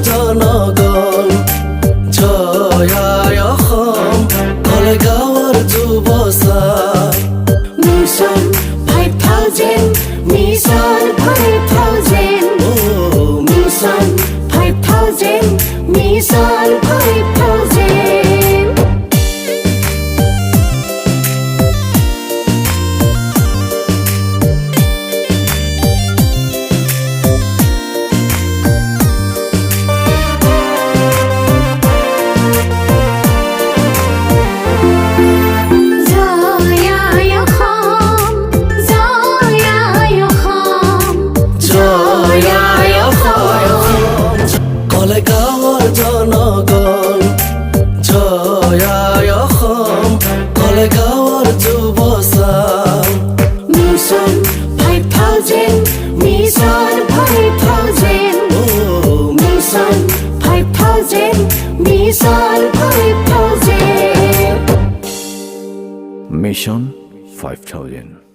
জনগণ জয় অসম কলেগাঁৱৰ যুৱচা মিছন 5000 মিছন 5000 মিছন 5000 মিছন 5000 কলেগাঁৱৰ জনগণ জয় অসম কলেগাঁৱৰ যুৱচা mission 5000 mission 5000 mission 5000 mission 5000 Mission 5000